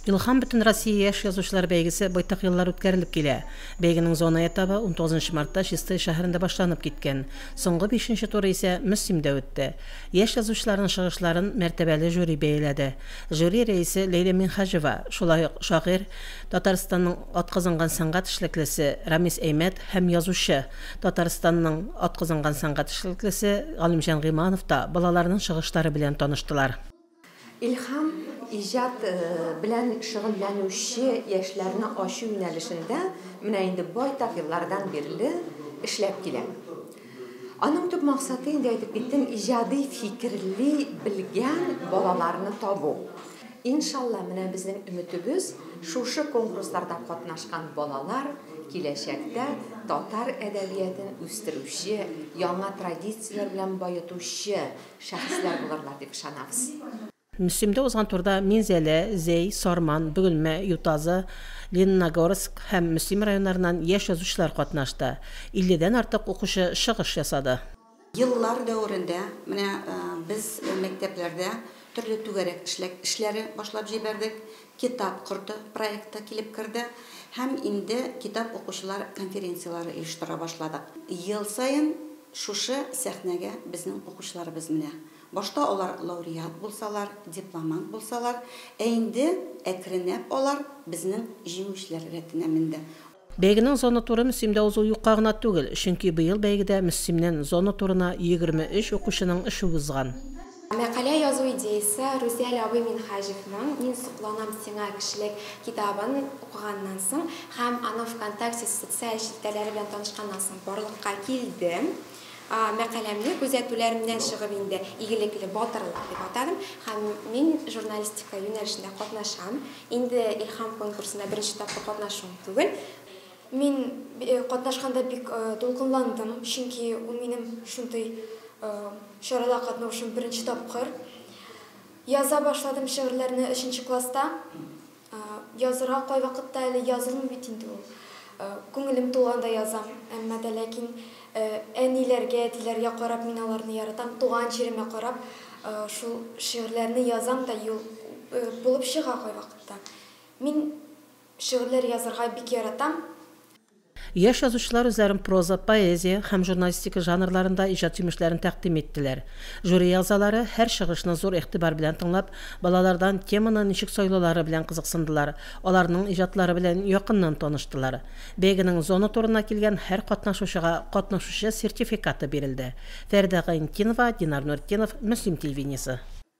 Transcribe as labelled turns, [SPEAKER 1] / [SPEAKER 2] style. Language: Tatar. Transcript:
[SPEAKER 1] Илхам бүтін Россия яш язучылар бәйгесі байтақ еллар үткәріліп келе. Бәйгенең зона этабы 19 мартта Чистай шәһәрендә башланып киткән. Соңгы 5-нче туры исә Мөслимдә үтте. Яш язучыларның чыгышларын мәртәбәле жюри бәяләде. Жюри рәисе Лейла Минхажева, шулай ук шагыйрь, Татарстанның атказанган сәнгать эшлеклесе Рамис Әймәт һәм язучы, Татарстанның атказанган сәнгать эшлеклесе Галимҗан Гыйманов та балаларның чыгышлары белән таныштылар.
[SPEAKER 2] İlham ijat bilen şөгыльләнүче яшьләрне ачу юнәлешендә менә инде байтак еллардан бирле эшләп килә. Аның төп максаты инде әйтеп киттем, иҗади фикерле белгән балаларны табу. Иншалла менә безнең өметебез шушы конкурсларда катнашкан балалар киләчәктә татар әдәбиятын үстерүче, яңа традицияләр белән баетучы шәхесләр булырлар дип ышанабыз.
[SPEAKER 1] Мөслимдә узган турда Минзәлә, Зей, Сарман, Бөгелмә, Ютазы, Лениногорск һәм Мөслим районнарыннан яшь язучылар катнашты. 50дән артык укучы чыгыш ясады.
[SPEAKER 3] Еллар дәврендә менә без мәктәпләрдә төрле түгәрәк эшләре башлап җибәрдек. Китап корты проекты килеп керде һәм инде китап укучылар конференциялары оештыра башладык. Ел саен шушы сәхнәгә безнең укучыларыбыз менә. Башта алар лауреат булсалар, дипломант булсалар, инде әкренәп алар безнең җиңүчеләр рәтенә менде.
[SPEAKER 1] Бәйгенең зона туры Мөслимдә узу юкка гына түгел, чөнки быел бәйгедә Мөслимнән зона турына 23 укучының эше узган.
[SPEAKER 4] Мәкалә язу идеясе Рузель абый Минхажевның «Мин сокланам сиңа» кешелек китабын укыганнан соң һәм аны ВКонтакте социаль шелтәләре белән танышканнан соң барлыкка килде. Мәкаләмне күзәтүләремнән чыгып инде игелекле батырлык дип атадым һәм мин журналистика юнәлешендә катнашам. Инде Илхам конкурсында беренче тапкыр катнашуым түгел. Мин катнашканда бик дулкынландым, чөнки ул минем шундый чарада катнашуым беренче тапкыр. Яза башладым шигырьләрне 3нче класста. Язырга кай вакытта әле язылмый бит инде ул. Күңелем тулганда язам, әмма дә ләкин әниләргә, әтиләргә карап мин аларны яратам, туган җиремә карап, шул шигырьләрне язам да юл булып чыга кай вакытта. Мин шигырьләр язарга бик яратам.
[SPEAKER 1] Яшь язучылар үзләрен проза, поэзия һәм журналистика жанрларында иҗат җимешләрен тәкъдим иттеләр. Жюри ягъзалары һәр чыгышны зур игътибар белән тыңлап, балалардан теманы ничек сайлаулары белән кызыксындылар, аларның иҗатлары белән якыннан таныштылар. Бәйгенең зона турына килгән һәр катнашучыга катнашучы сертификаты бирелде. Фәридә Гайнтинова, Динар Нуртдинов, Мөслим телевидениесе.